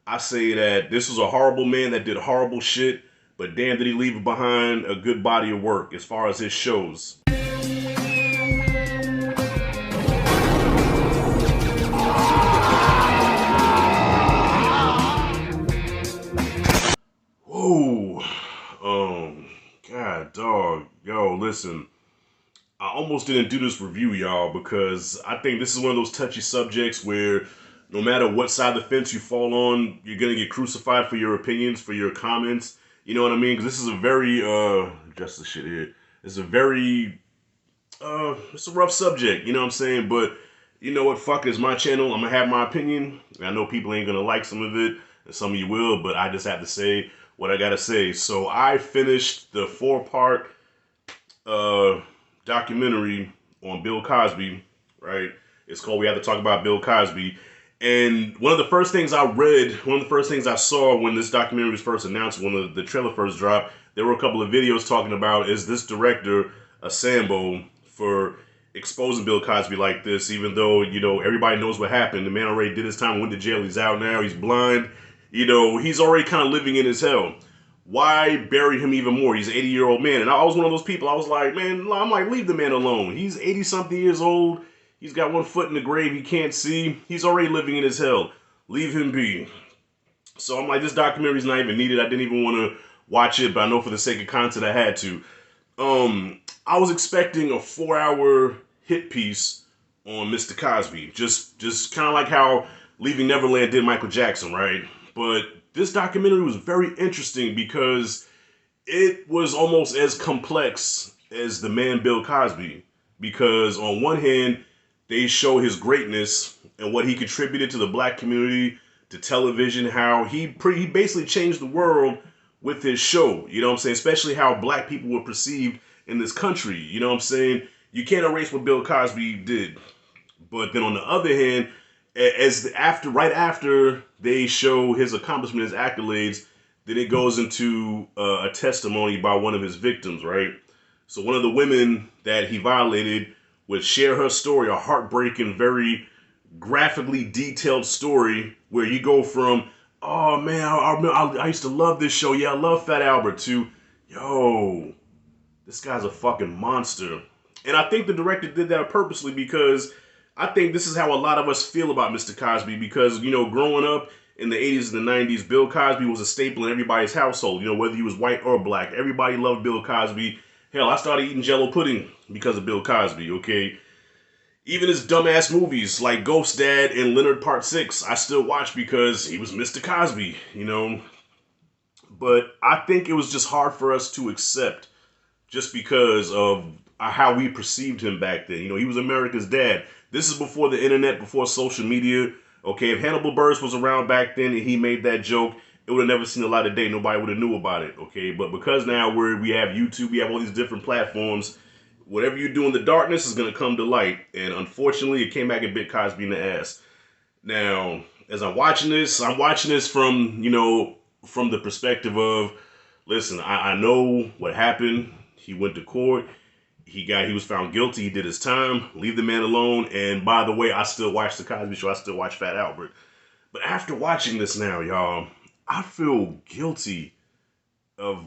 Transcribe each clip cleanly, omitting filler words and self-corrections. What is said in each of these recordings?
I say that this was a horrible man that did horrible shit, but damn did he leave behind a good body of work as far as his shows. Whoa. God, dog. Yo, listen. I almost didn't do this review, y'all, because I think this is one of those touchy subjects where no matter what side of the fence you fall on, you're gonna get crucified for your opinions, for your comments. You know what I mean? Because this is a very, just the shit here. It's a very, it's a rough subject. You know what I'm saying? But you know what? Fuck, it's my channel. I'm gonna have my opinion. I know people ain't gonna like some of it, and some of you will, but I just have to say what I gotta say. So I finished the 4-part uh, documentary on Bill Cosby, right? It's called We Have to Talk About Bill Cosby. And one of the first things I read, one of the first things I saw when this documentary was first announced, when the trailer first dropped, there were a couple of videos talking about is this director a Sambo for exposing Bill Cosby like this, even though, you know, everybody knows what happened. The man already did his time, went to jail, he's out now, he's blind. You know, he's already kind of living in his hell. Why bury him even more? He's an 80-year-old man. And I was one of those people, I was like, man, I'm like, leave the man alone. He's 80-something years old. He's got one foot in the grave he can't see. He's already living in his hell. Leave him be. So I'm like, this documentary's not even needed. I didn't even want to watch it, but I know for the sake of content I had to. I was expecting a 4-hour hit piece on Mr. Cosby. Just kind of like how Leaving Neverland did Michael Jackson, right? But this documentary was very interesting because it was almost as complex as the man Bill Cosby. Because on one hand, they show his greatness and what he contributed to the black community, to television, how he basically changed the world with his show. You know what I'm saying? Especially how black people were perceived in this country. You know what I'm saying? You can't erase what Bill Cosby did. But then on the other hand, right after they show his accomplishments, his accolades, then it goes into a testimony by one of his victims, right? So one of the women that he violated would share her story, a heartbreaking, very graphically detailed story where you go from, oh man, I used to love this show. Yeah, I love Fat Albert, to, yo, this guy's a fucking monster. And I think the director did that purposely because I think this is how a lot of us feel about Mr. Cosby because, you know, growing up in the 80s and the 90s, Bill Cosby was a staple in everybody's household. You know, whether he was white or black, everybody loved Bill Cosby. Hell, I started eating Jello pudding because of Bill Cosby, okay? Even his dumbass movies like Ghost Dad and Leonard Part 6, I still watch because he was Mr. Cosby, you know? But I think it was just hard for us to accept just because of how we perceived him back then. You know, he was America's dad. This is before the internet, before social media. Okay, if Hannibal Buress was around back then and he made that joke, it would have never seen the light of day. Nobody would have knew about it. Okay, but because now we have YouTube, we have all these different platforms. Whatever you do in the darkness is going to come to light. And unfortunately, it came back and bit Cosby in the ass. Now, as I'm watching this from, you know, from the perspective of, listen, I know what happened. He went to court. He was found guilty. He did his time. Leave the man alone. And by the way, I still watch The Cosby Show. I still watch Fat Albert. But after watching this now, y'all, I feel guilty of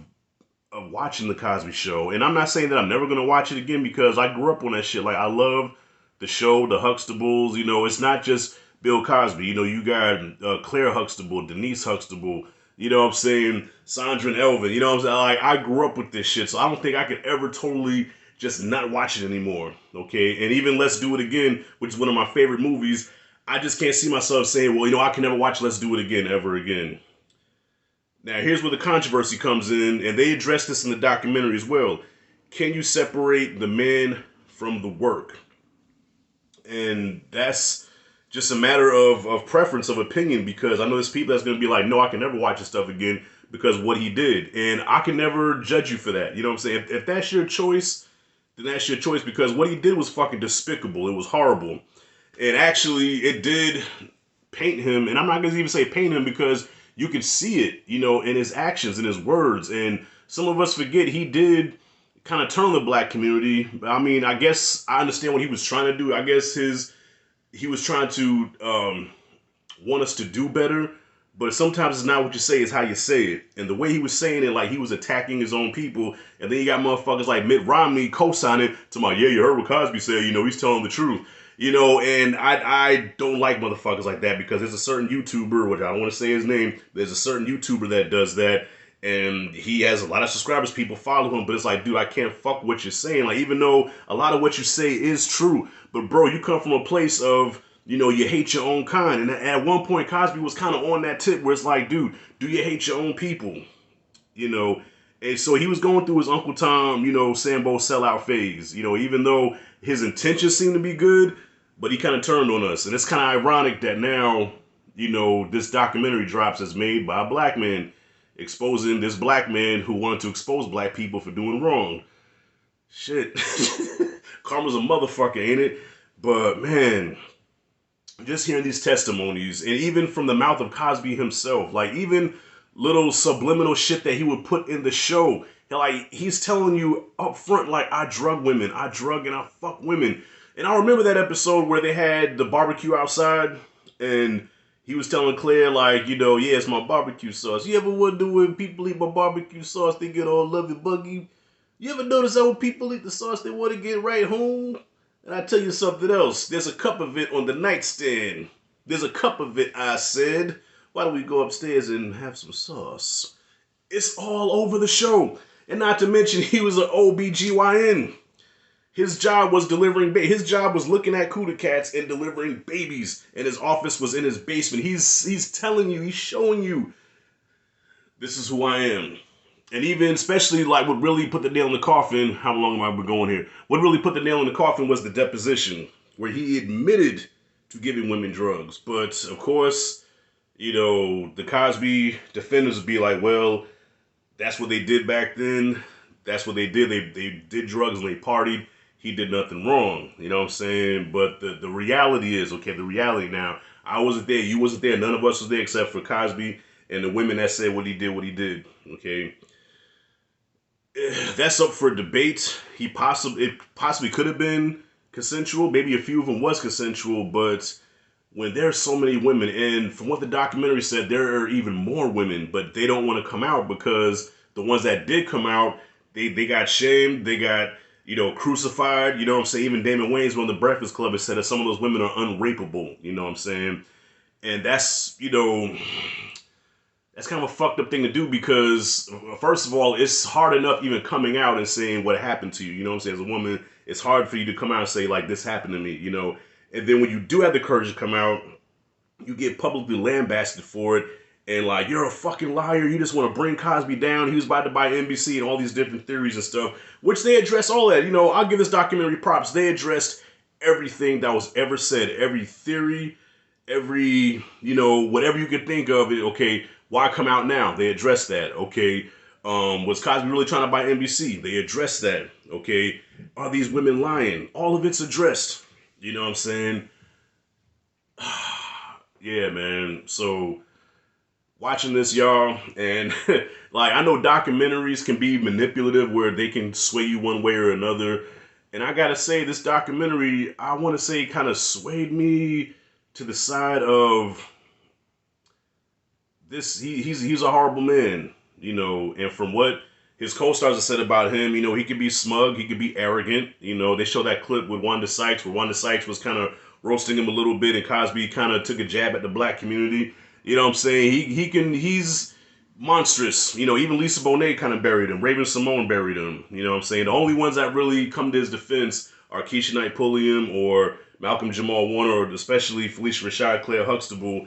watching The Cosby Show. And I'm not saying that I'm never going to watch it again because I grew up on that shit. Like, I love the show, the Huxtables. You know, it's not just Bill Cosby. You know, you got Claire Huxtable, Denise Huxtable. You know what I'm saying? Sandra and Elvin. You know what I'm saying? Like, I grew up with this shit. So I don't think I could ever totally just not watch it anymore, okay? And even Let's Do It Again, which is one of my favorite movies, I just can't see myself saying, well, you know, I can never watch Let's Do It Again ever again. Now, here's where the controversy comes in, and they address this in the documentary as well. Can you separate the man from the work? And that's just a matter of preference, of opinion, because I know there's people that's going to be like, no, I can never watch this stuff again because of what he did. And I can never judge you for that. You know what I'm saying? If that's your choice, then that's your choice because what he did was fucking despicable. It was horrible. And actually, it did paint him, and I'm not going to even say paint him because you could see it, you know, in his actions, in his words. And some of us forget he did kind of turn the black community. I mean, I guess I understand what he was trying to do. I guess he was trying to want us to do better. But sometimes it's not what you say, it's how you say it. And the way he was saying it, like he was attacking his own people. And then you got motherfuckers like Mitt Romney co-signing to my, yeah, you heard what Cosby said, he's telling the truth. And I don't like motherfuckers like that because there's a certain YouTuber, which I don't want to say his name, there's a certain YouTuber that does that. And he has a lot of subscribers, people follow him, but it's like, dude, I can't fuck what you're saying. Like, even though a lot of what you say is true, but bro, you come from a place of, you hate your own kind. And at one point, Cosby was kind of on that tip where it's like, dude, do you hate your own people? And so he was going through his Uncle Tom, Sambo sellout phase, even though his intentions seemed to be good, but he kind of turned on us. And it's kind of ironic that now, this documentary drops is made by a black man exposing this black man who wanted to expose black people for doing wrong. Shit. Karma's a motherfucker, ain't it? But man, just hearing these testimonies, and even from the mouth of Cosby himself, like even little subliminal shit that he would put in the show, like he's telling you up front, like, I drug women, I drug and I fuck women. And I remember that episode where they had the barbecue outside, and he was telling Claire, like, yeah, it's my barbecue sauce. You ever wonder when people eat my barbecue sauce, they get all lovey buggy? You ever notice that when people eat the sauce, they want to get right home? And I tell you something else. There's a cup of it on the nightstand. There's a cup of it, I said. Why don't we go upstairs and have some sauce? It's all over the show. And not to mention, he was an OBGYN. His job was his job was looking at cootie cats and delivering babies. And his office was in his basement. He's telling you, he's showing you, this is who I am. And even, especially, like, what really put the nail in the coffin, how long am I going here? What really put the nail in the coffin was the deposition, where he admitted to giving women drugs. But, of course, the Cosby defenders would be like, well, that's what they did back then. That's what they did. They did drugs and they partied. He did nothing wrong. You know what I'm saying? But the reality is, okay, the reality now, I wasn't there. You wasn't there. None of us was there except for Cosby and the women that said what he did. Okay? That's up for debate. It possibly could have been consensual. Maybe a few of them was consensual, but when there's so many women, and from what the documentary said, there are even more women, but they don't want to come out because the ones that did come out, they got shamed, they got, crucified, you know what I'm saying? Even Damon Wayans on the Breakfast Club has said that some of those women are unrapeable, you know what I'm saying? And that's, that's kind of a fucked up thing to do because, first of all, it's hard enough even coming out and saying what happened to you. You know what I'm saying? As a woman, it's hard for you to come out and say, like, this happened to me, And then when you do have the courage to come out, you get publicly lambasted for it. And, like, you're a fucking liar. You just want to bring Cosby down. He was about to buy NBC and all these different theories and stuff, which they address all that. I'll give this documentary props. They addressed everything that was ever said, every theory, every, whatever you could think of it. Okay, why come out now? They addressed that. Okay, was Cosby really trying to buy NBC? They addressed that. Okay, are these women lying? All of it's addressed. You know what I'm saying? Yeah, man. So, watching this, y'all, and like, I know documentaries can be manipulative where they can sway you one way or another. And I gotta say, this documentary, I want to say, kind of swayed me to the side of this. He's a horrible man, and from what his co-stars have said about him, he could be smug, he could be arrogant. They show that clip with Wanda Sykes, where Wanda Sykes was kind of roasting him a little bit, and Cosby kind of took a jab at the black community. You know what I'm saying? He's monstrous. Even Lisa Bonet kind of buried him. Raven Simone buried him. You know what I'm saying? The only ones that really come to his defense are Keisha Knight Pulliam or Malcolm Jamal Warner, or especially Felicia Rashad, Claire Huxtable.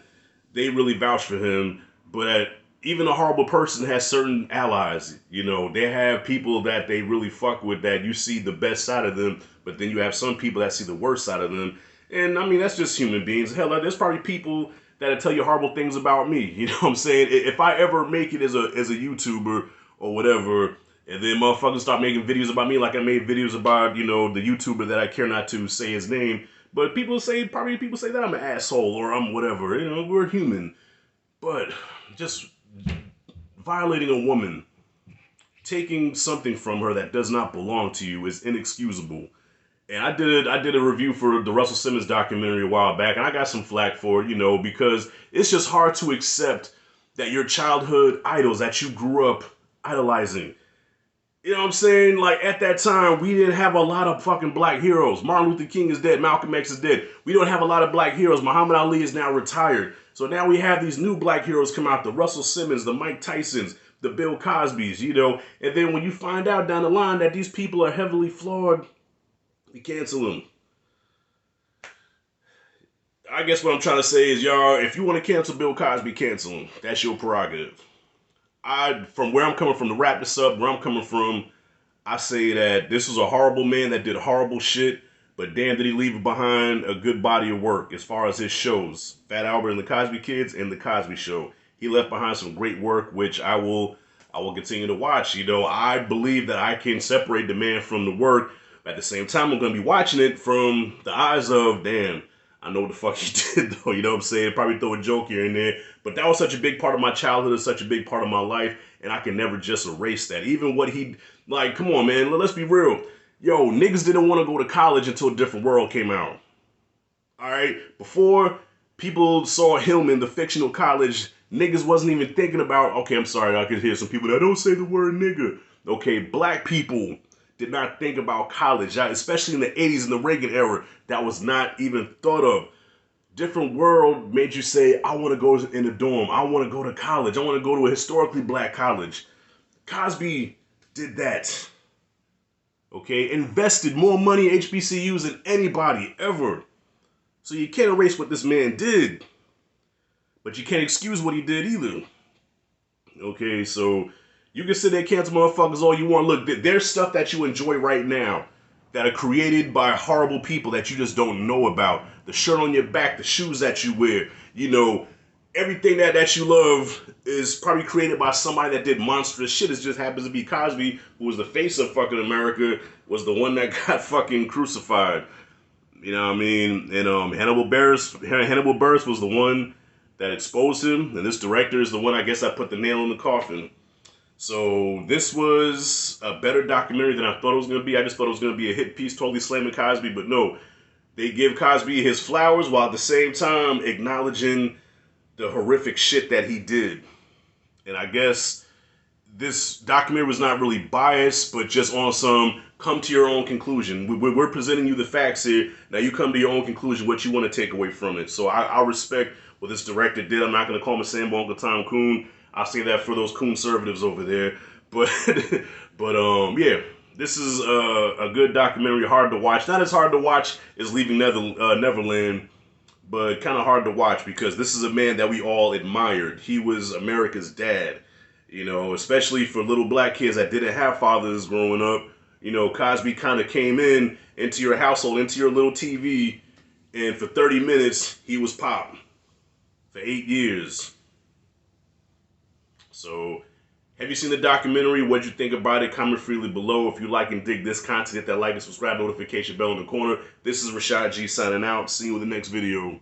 They really vouch for him. But even a horrible person has certain allies. They have people that they really fuck with, that you see the best side of them, but then you have some people that see the worst side of them. And I mean, that's just human beings. Hell, there's probably people that'll tell you horrible things about me. You know what I'm saying? If I ever make it as a YouTuber or whatever, and then motherfuckers start making videos about me like I made videos about, the YouTuber that I care not to say his name. But people say that I'm an asshole or I'm whatever. We're human. But just violating a woman, taking something from her that does not belong to you, is inexcusable. And I did a review for the Russell Simmons documentary a while back, and I got some flack for it, because it's just hard to accept that your childhood idols that you grew up idolizing. You know what I'm saying? Like, at that time, we didn't have a lot of fucking black heroes. Martin Luther King is dead. Malcolm X is dead. We don't have a lot of black heroes. Muhammad Ali is now retired. So now we have these new black heroes come out. The Russell Simmons, the Mike Tysons, the Bill Cosbys, you know. And then when you find out down the line that these people are heavily flawed, you cancel them. I guess what I'm trying to say is, y'all, if you want to cancel Bill Cosby, cancel him. That's your prerogative. From where I'm coming from, to wrap this up, where I'm coming from, I say that this was a horrible man that did horrible shit, but damn did he leave behind a good body of work as far as his shows. Fat Albert and the Cosby Kids and the Cosby Show. He left behind some great work, which I will continue to watch. You know, I believe that I can separate the man from the work, but at the same time, I'm going to be watching it from the eyes of, damn, I know what the fuck he did, though, you know what I'm saying? Probably throw a joke here and there. But that was such a big part of my childhood, such a big part of my life, and I can never just erase that. Even what he, like, come on, man, let's be real. Yo, niggas didn't want to go to college until A Different World came out. All right? Before people saw him in the fictional college, niggas wasn't even thinking about, okay, I'm sorry, I could hear some people that don't say the word nigga. Okay, black people did not think about college, especially in the 80s and the Reagan era. That was not even thought of. Different World made you say, I want to go in a dorm. I want to go to college. I want to go to a historically black college. Cosby did that. Okay, invested more money in HBCUs than anybody ever. So you can't erase what this man did. But you can't excuse what he did either. Okay, so you can sit there and cancel motherfuckers all you want. Look, there's stuff that you enjoy right now that are created by horrible people that you just don't know about. The shirt on your back, the shoes that you wear, you know, everything that you love is probably created by somebody that did monstrous shit. It just happens to be Cosby, who was the face of fucking America, was the one that got fucking crucified. You know what I mean? And Hannibal Buress was the one that exposed him, and this director is the one, I guess, I put the nail in the coffin. So this was a better documentary than I thought it was going to be. I just thought it was going to be a hit piece, totally slamming Cosby, but no. They give Cosby his flowers while at the same time acknowledging the horrific shit that he did. And I guess this documentary was not really biased, but just on some come to your own conclusion. We're presenting you the facts here. Now you come to your own conclusion, what you want to take away from it. So I respect what this director did. I'm not going to call him a Sambo Uncle Tom Coon. I'll say that for those conservatives over there. But yeah, this is a good documentary, hard to watch. Not as hard to watch as Leaving Neverland, but kind of hard to watch because this is a man that we all admired. He was America's dad, you know, especially for little black kids that didn't have fathers growing up. You know, Cosby kind of came into your household, into your little TV, and for 30 minutes, he was pop. For 8 years. So, have you seen the documentary? What'd you think about it? Comment freely below. If you like and dig this content, hit that like and subscribe notification bell in the corner. This is Rashad G signing out. See you in the next video.